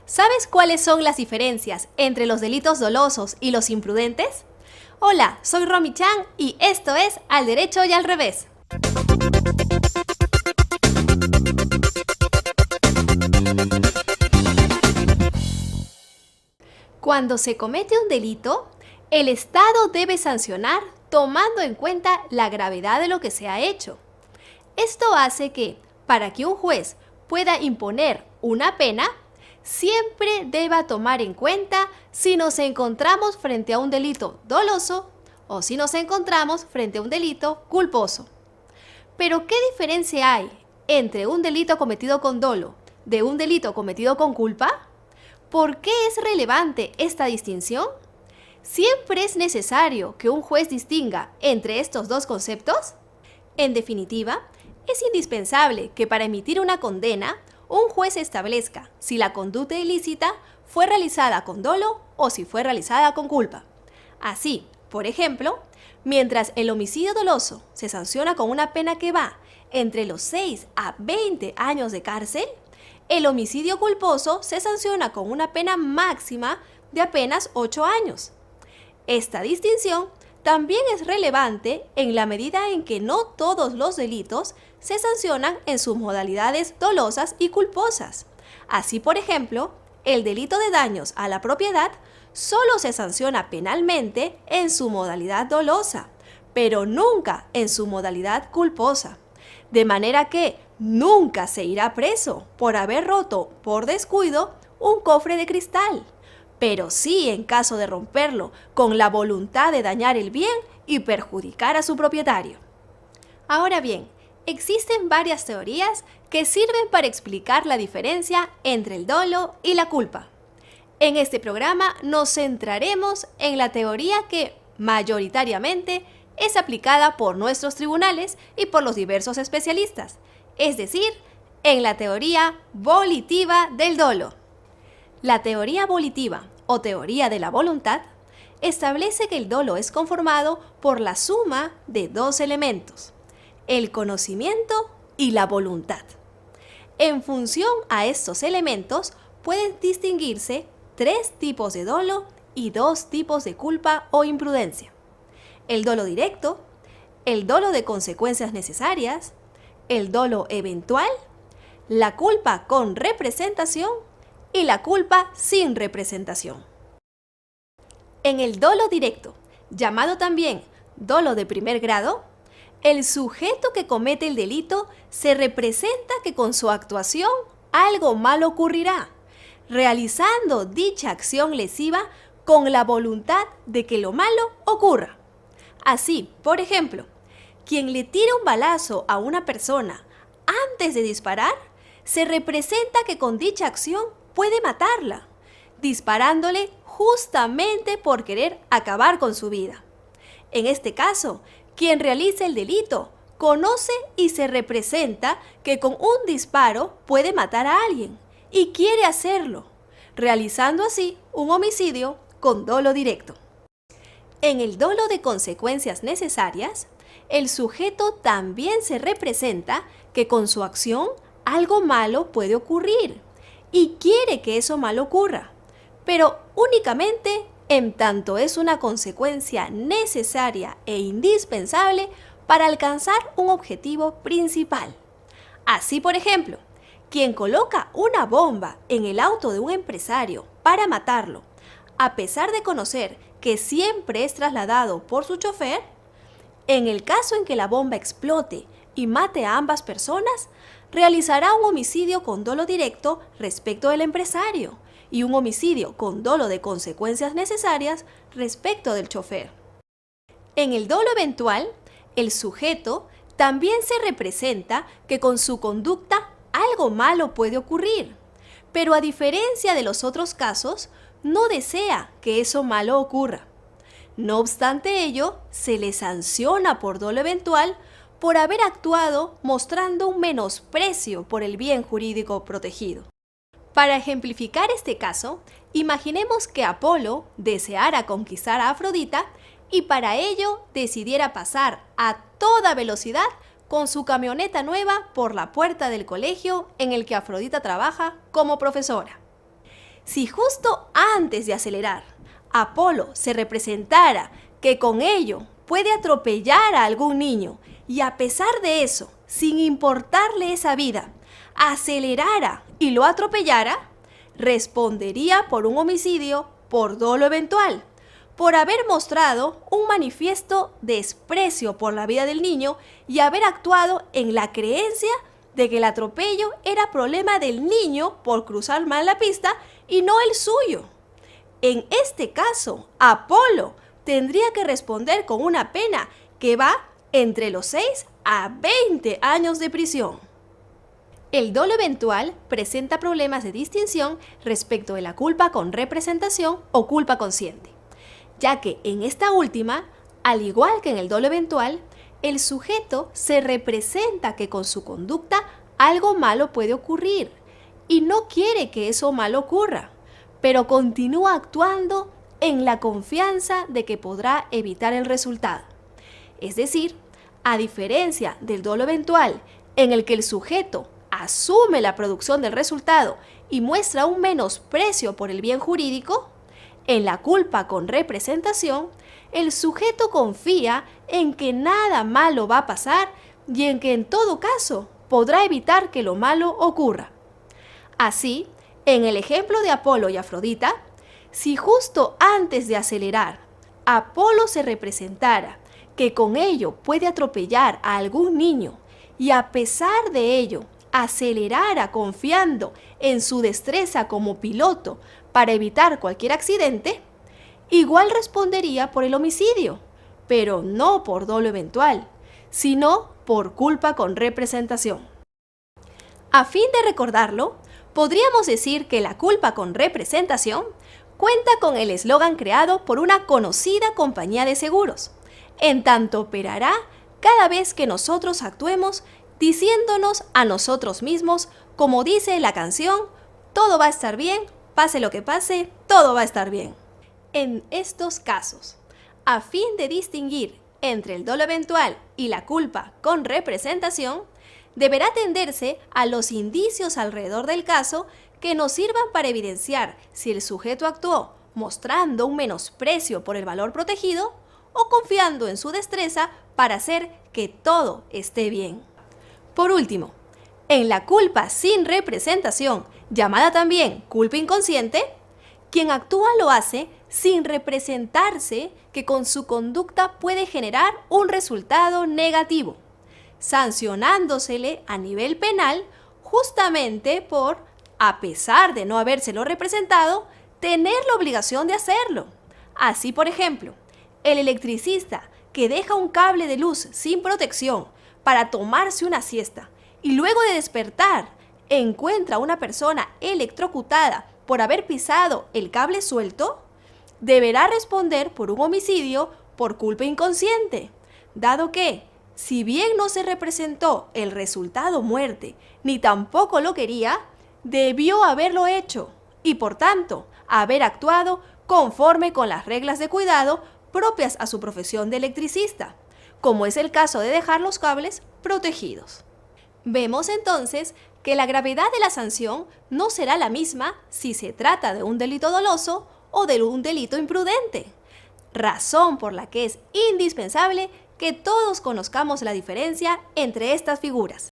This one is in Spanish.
¿Sabes cuáles son las diferencias entre los delitos dolosos y los imprudentes? Hola, soy Romy Chan y esto es Al Derecho y al Revés. Cuando se comete un delito, el Estado debe sancionar tomando en cuenta la gravedad de lo que se ha hecho. Esto hace que, para que un juez pueda imponer una pena, siempre deba tomar en cuenta si nos encontramos frente a un delito doloso o si nos encontramos frente a un delito culposo. Pero, ¿qué diferencia hay entre un delito cometido con dolo de un delito cometido con culpa? ¿Por qué es relevante esta distinción? ¿Siempre es necesario que un juez distinga entre estos dos conceptos? En definitiva, es indispensable que para emitir una condena, un juez establezca si la conducta ilícita fue realizada con dolo o si fue realizada con culpa. Así, por ejemplo, mientras el homicidio doloso se sanciona con una pena que va entre los 6 a 20 años de cárcel, el homicidio culposo se sanciona con una pena máxima de apenas 8 años. Esta distinción también es relevante en la medida en que no todos los delitos se sancionan en sus modalidades dolosas y culposas. Así, por ejemplo, el delito de daños a la propiedad solo se sanciona penalmente en su modalidad dolosa, pero nunca en su modalidad culposa. De manera que nunca se irá preso por haber roto por descuido un cofre de cristal, pero sí en caso de romperlo con la voluntad de dañar el bien y perjudicar a su propietario. Ahora bien, existen varias teorías que sirven para explicar la diferencia entre el dolo y la culpa. En este programa nos centraremos en la teoría que mayoritariamente es aplicada por nuestros tribunales y por los diversos especialistas, es decir, en la teoría volitiva del dolo. La teoría volitiva o teoría de la voluntad establece que el dolo es conformado por la suma de dos elementos, el conocimiento y la voluntad. En función a estos elementos pueden distinguirse tres tipos de dolo y dos tipos de culpa o imprudencia: el dolo directo, el dolo de consecuencias necesarias, el dolo eventual, la culpa con representación y la culpa sin representación. En el dolo directo, llamado también dolo de primer grado, el sujeto que comete el delito se representa que con su actuación algo malo ocurrirá, realizando dicha acción lesiva con la voluntad de que lo malo ocurra. Así, por ejemplo, quien le tira un balazo a una persona antes de disparar, se representa que con dicha acción puede matarla, disparándole justamente por querer acabar con su vida. En este caso, quien realiza el delito conoce y se representa que con un disparo puede matar a alguien y quiere hacerlo, realizando así un homicidio con dolo directo. En el dolo de consecuencias necesarias, el sujeto también se representa que con su acción algo malo puede ocurrir y quiere que eso malo ocurra, pero únicamente en tanto es una consecuencia necesaria e indispensable para alcanzar un objetivo principal. Así, por ejemplo, quien coloca una bomba en el auto de un empresario para matarlo, a pesar de conocer que siempre es trasladado por su chofer, en el caso en que la bomba explote y mate a ambas personas, realizará un homicidio con dolo directo respecto del empresario y un homicidio con dolo de consecuencias necesarias respecto del chofer. En el dolo eventual, el sujeto también se representa que con su conducta algo malo puede ocurrir, pero a diferencia de los otros casos, no desea que eso malo ocurra. No obstante ello, se le sanciona por dolo eventual por haber actuado mostrando un menosprecio por el bien jurídico protegido. Para ejemplificar este caso, imaginemos que Apolo deseara conquistar a Afrodita y para ello decidiera pasar a toda velocidad con su camioneta nueva por la puerta del colegio en el que Afrodita trabaja como profesora. Si justo antes de acelerar, Apolo se representara que con ello puede atropellar a algún niño y a pesar de eso, sin importarle esa vida, acelerara y lo atropellara, respondería por un homicidio por dolo eventual, por haber mostrado un manifiesto desprecio por la vida del niño y haber actuado en la creencia de que el atropello era problema del niño por cruzar mal la pista y no el suyo. En este caso, Apolo tendría que responder con una pena que va entre los 6 a 20 años de prisión. El dolo eventual presenta problemas de distinción respecto de la culpa con representación o culpa consciente, ya que en esta última, al igual que en el dolo eventual, el sujeto se representa que con su conducta algo malo puede ocurrir y no quiere que eso malo ocurra, pero continúa actuando en la confianza de que podrá evitar el resultado. Es decir, a diferencia del dolo eventual, en el que el sujeto asume la producción del resultado y muestra un menosprecio por el bien jurídico, en la culpa con representación, el sujeto confía en que nada malo va a pasar y en que en todo caso podrá evitar que lo malo ocurra. Así, en el ejemplo de Apolo y Afrodita, si justo antes de acelerar, Apolo se representara que con ello puede atropellar a algún niño y a pesar de ello acelerara confiando en su destreza como piloto para evitar cualquier accidente, igual respondería por el homicidio, pero no por dolo eventual, sino por culpa con representación. A fin de recordarlo, podríamos decir que la culpa con representación cuenta con el eslogan creado por una conocida compañía de seguros, en tanto operará cada vez que nosotros actuemos diciéndonos a nosotros mismos, como dice la canción, todo va a estar bien, pase lo que pase, todo va a estar bien. En estos casos, a fin de distinguir entre el dolo eventual y la culpa con representación, deberá atenderse a los indicios alrededor del caso que nos sirvan para evidenciar si el sujeto actuó mostrando un menosprecio por el valor protegido o confiando en su destreza para hacer que todo esté bien. Por último, en la culpa sin representación, llamada también culpa inconsciente, quien actúa lo hace sin representarse que con su conducta puede generar un resultado negativo, sancionándosele a nivel penal justamente por, a pesar de no habérselo representado, tener la obligación de hacerlo. Así, por ejemplo, el electricista que deja un cable de luz sin protección para tomarse una siesta y luego de despertar encuentra a una persona electrocutada por haber pisado el cable suelto, deberá responder por un homicidio por culpa inconsciente, dado que, si bien no se representó el resultado muerte, ni tampoco lo quería, debió haberlo hecho y, por tanto, haber actuado conforme con las reglas de cuidado propias a su profesión de electricista, como es el caso de dejar los cables protegidos. Vemos entonces que la gravedad de la sanción no será la misma si se trata de un delito doloso o de un delito imprudente, razón por la que es indispensable que todos conozcamos la diferencia entre estas figuras.